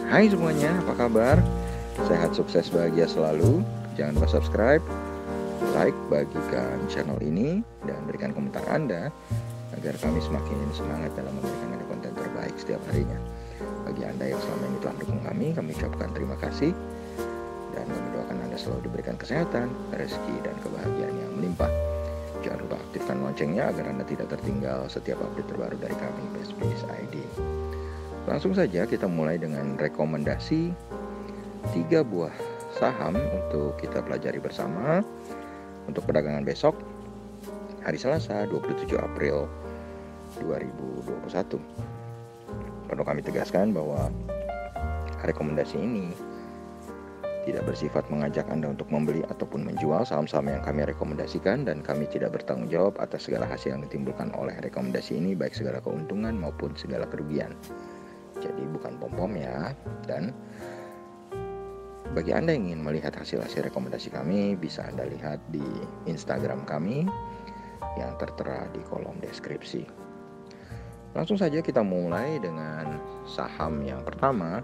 Hai semuanya, apa kabar? Sehat, sukses, bahagia selalu. Jangan lupa subscribe, like, bagikan channel ini, dan berikan komentar Anda agar kami semakin semangat dalam memberikan Anda konten terbaik setiap harinya. Bagi Anda yang selama ini telah mendukung kami ucapkan terima kasih, dan kami doakan Anda selalu diberikan kesehatan, rezeki, dan kebahagiaan yang melimpah. Jangan lupa aktifkan loncengnya agar Anda tidak tertinggal setiap update terbaru dari kami, Best Business ID. Langsung saja kita mulai dengan rekomendasi 3 buah saham untuk kita pelajari bersama untuk perdagangan besok, hari Selasa 27 April 2021. Perlu kami tegaskan bahwa rekomendasi ini tidak bersifat mengajak Anda untuk membeli ataupun menjual saham-saham yang kami rekomendasikan, dan kami tidak bertanggung jawab atas segala hasil yang ditimbulkan oleh rekomendasi ini, baik segala keuntungan maupun segala kerugian. Jadi bukan pom-pom ya. Dan bagi Anda yang ingin melihat hasil-hasil rekomendasi kami, bisa Anda lihat di Instagram kami yang tertera di kolom deskripsi. Langsung saja kita mulai dengan saham yang pertama,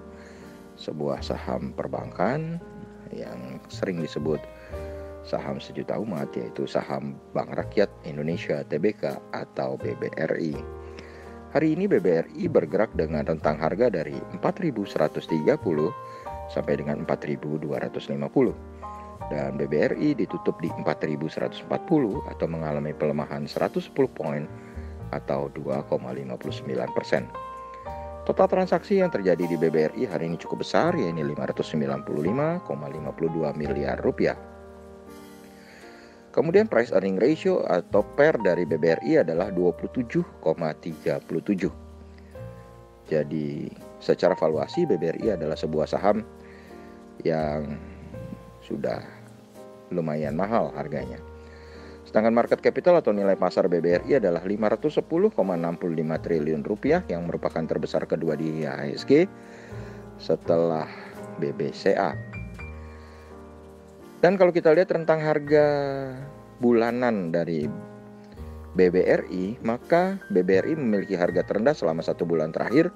sebuah saham perbankan yang sering disebut saham sejuta umat, yaitu saham Bank Rakyat Indonesia Tbk atau BBRI. Hari ini BBRI bergerak dengan rentang harga dari 4.130 sampai dengan 4.250. Dan BBRI ditutup di 4.140 atau mengalami pelemahan 110 poin atau 2,59%. Total transaksi yang terjadi di BBRI hari ini cukup besar, yaitu 595,52 miliar rupiah. Kemudian price earning ratio atau PER dari BBRI adalah 27,37. Jadi secara valuasi BBRI adalah sebuah saham yang sudah lumayan mahal harganya. Sedangkan market capital atau nilai pasar BBRI adalah 510,65 triliun rupiah yang merupakan terbesar kedua di IHSG setelah BBCA. Dan kalau kita lihat rentang harga bulanan dari BBRI, maka BBRI memiliki harga terendah selama 1 bulan terakhir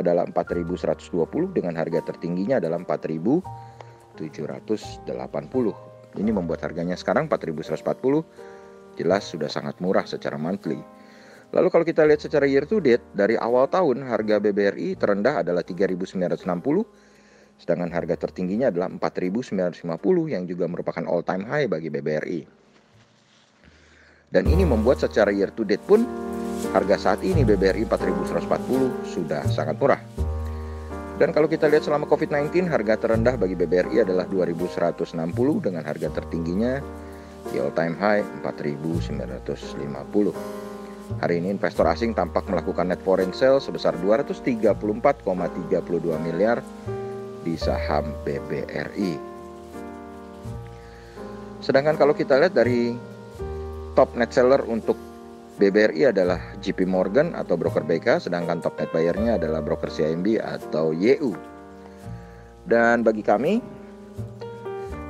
adalah 4.120 dengan harga tertingginya adalah 4.780. Ini membuat harganya sekarang 4.140 jelas sudah sangat murah secara monthly. Lalu kalau kita lihat secara year to date, dari awal tahun harga BBRI terendah adalah 3.960, sedangkan harga tertingginya adalah 4.950 yang juga merupakan all time high bagi BBRI. Dan ini membuat secara year to date pun harga saat ini BBRI 4.140 sudah sangat murah. Dan kalau kita lihat selama COVID-19, harga terendah bagi BBRI adalah 2.160 dengan harga tertingginya di all time high 4.950. Hari ini investor asing tampak melakukan net foreign sale sebesar 234,32 miliar di saham BBRI. Sedangkan kalau kita lihat dari top net seller untuk BBRI adalah JP Morgan atau broker BK, sedangkan top net buyer-nya adalah broker CIMB atau YU. Dan bagi kami,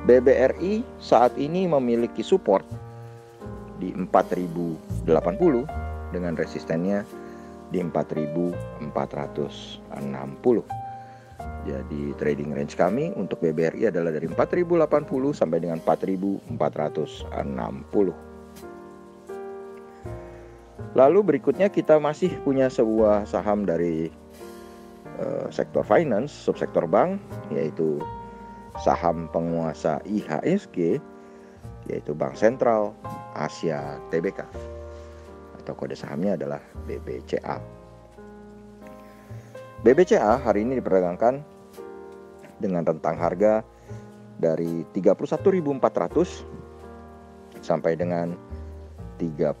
BBRI saat ini memiliki support di 4.080 dengan resistennya di 4.460. Jadi trading range kami untuk BBRI adalah dari 4.080 sampai dengan 4.460. Lalu berikutnya kita masih punya sebuah saham dari sektor finance, subsektor bank, yaitu saham penguasa IHSG, yaitu Bank Sentral Asia Tbk, atau kode sahamnya adalah BBCA. BBCA hari ini diperdagangkan dengan rentang harga dari 31.400 sampai dengan 32.000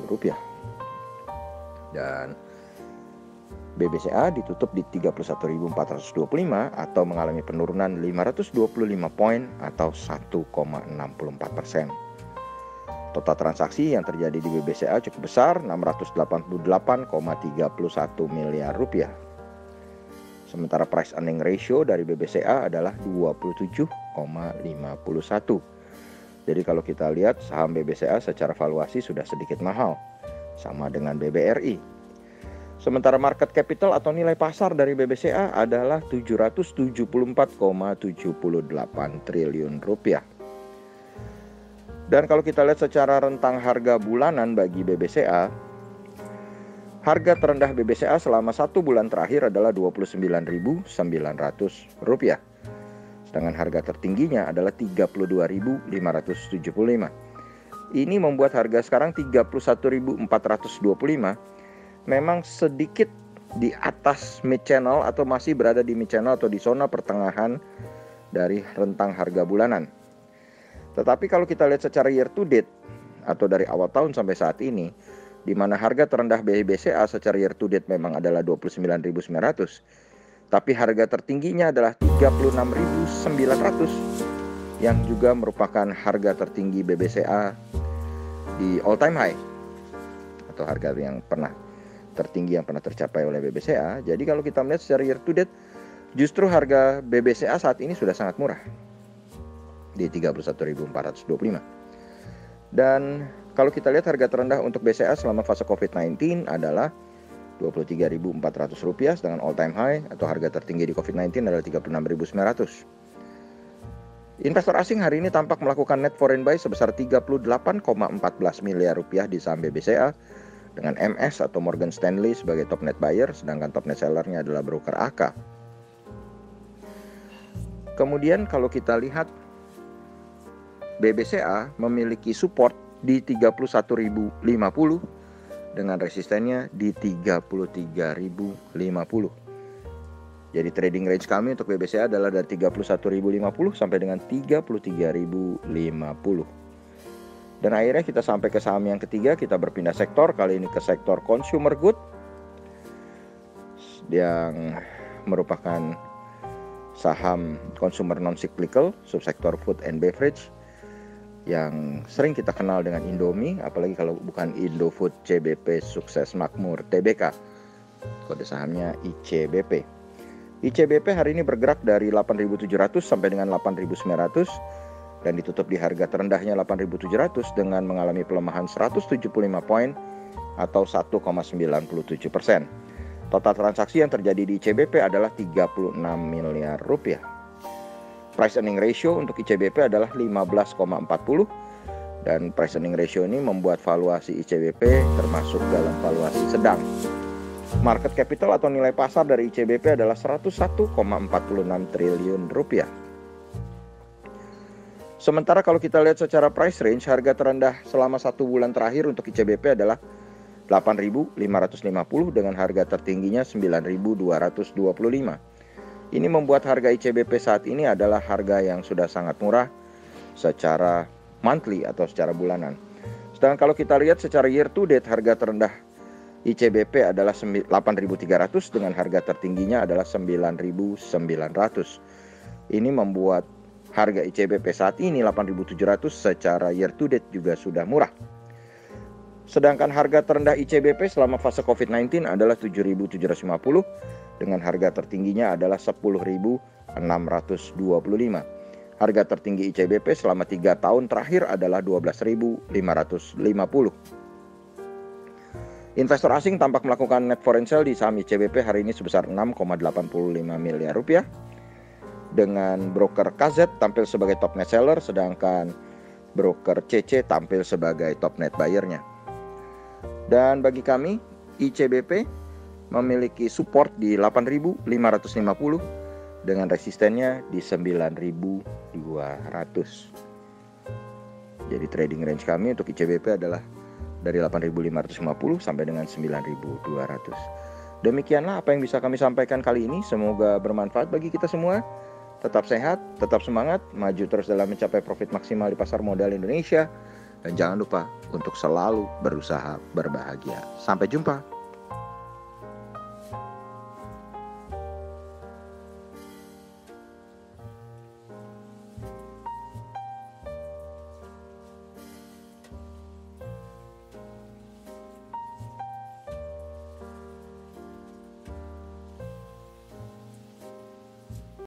rupiah. Dan BBCA ditutup di 31.425 atau mengalami penurunan 525 poin atau 1,64%. Total transaksi yang terjadi di BBCA cukup besar, 688,31 miliar rupiah. Sementara price earning ratio dari BBCA adalah 27,51. Jadi kalau kita lihat saham BBCA secara valuasi sudah sedikit mahal, sama dengan BBRI. Sementara market capital atau nilai pasar dari BBCA adalah 774,78 triliun rupiah. Dan kalau kita lihat secara rentang harga bulanan bagi BBCA, harga terendah BBCA selama 1 bulan terakhir adalah Rp29.900. Sedangkan harga tertingginya adalah Rp32.575. Ini membuat harga sekarang Rp31.425 memang sedikit di atas mid channel atau masih berada di mid channel atau di zona pertengahan dari rentang harga bulanan. Tetapi kalau kita lihat secara year to date atau dari awal tahun sampai saat ini, di mana harga terendah BBCA secara year to date memang adalah 29.900, tapi harga tertingginya adalah 36.900 yang juga merupakan harga tertinggi BBCA di all time high atau harga yang pernah tertinggi yang pernah tercapai oleh BBCA. Jadi kalau kita melihat secara year to date, justru harga BBCA saat ini sudah sangat murah di 31.425. Dan kalau kita lihat harga terendah untuk BCA selama fase COVID-19 adalah Rp23.400, sedangkan all time high atau harga tertinggi di COVID-19 adalah Rp36.900. Investor asing hari ini tampak melakukan net foreign buy sebesar 38,14 miliar rupiah di saham BBCA dengan MS atau Morgan Stanley sebagai top net buyer, sedangkan top net sellernya adalah broker AK. Kemudian kalau kita lihat BBCA memiliki support di 31.050 dengan resistennya di 33.050. Jadi trading range kami untuk BBCA adalah dari 31.050 sampai dengan 33.050. Dan akhirnya kita sampai ke saham yang ketiga, kita berpindah sektor, kali ini ke sektor consumer good yang merupakan saham consumer non-cyclical, subsektor food and beverage yang sering kita kenal dengan Indomie, apalagi kalau bukan Indofood CBP Sukses Makmur Tbk, kode sahamnya ICBP. ICBP hari ini bergerak dari 8.700 sampai dengan 8.900 dan ditutup di harga terendahnya 8.700 dengan mengalami pelemahan 175 poin atau 1,97%. Total transaksi yang terjadi di ICBP adalah 36 miliar rupiah. Price earning ratio untuk ICBP adalah 15,40 dan price earning ratio ini membuat valuasi ICBP termasuk dalam valuasi sedang. Market capital atau nilai pasar dari ICBP adalah 101,46 triliun rupiah. Sementara kalau kita lihat secara price range, harga terendah selama 1 bulan terakhir untuk ICBP adalah 8.550 dengan harga tertingginya 9.225. Ini membuat harga ICBP saat ini adalah harga yang sudah sangat murah secara monthly atau secara bulanan. Sedangkan kalau kita lihat secara year to date, harga terendah ICBP adalah 8.300 dengan harga tertingginya adalah 9.900. Ini membuat harga ICBP saat ini 8.700 secara year to date juga sudah murah. Sedangkan harga terendah ICBP selama fase COVID-19 adalah 7.750 dengan harga tertingginya adalah 10.625. Harga tertinggi ICBP selama 3 tahun terakhir adalah 12.550. Investor asing tampak melakukan net foreign sale di saham ICBP hari ini sebesar 6,85 miliar rupiah. Dengan broker KZ tampil sebagai top net seller, sedangkan broker CC tampil sebagai top net buyer-nya. Dan bagi kami, ICBP memiliki support di 8.550 dengan resistennya di 9.200. Jadi trading range kami untuk ICBP adalah dari 8.550 sampai dengan 9.200. Demikianlah apa yang bisa kami sampaikan kali ini. Semoga bermanfaat bagi kita semua. Tetap sehat, tetap semangat, maju terus dalam mencapai profit maksimal di pasar modal Indonesia. Dan jangan lupa untuk selalu berusaha berbahagia. Sampai jumpa.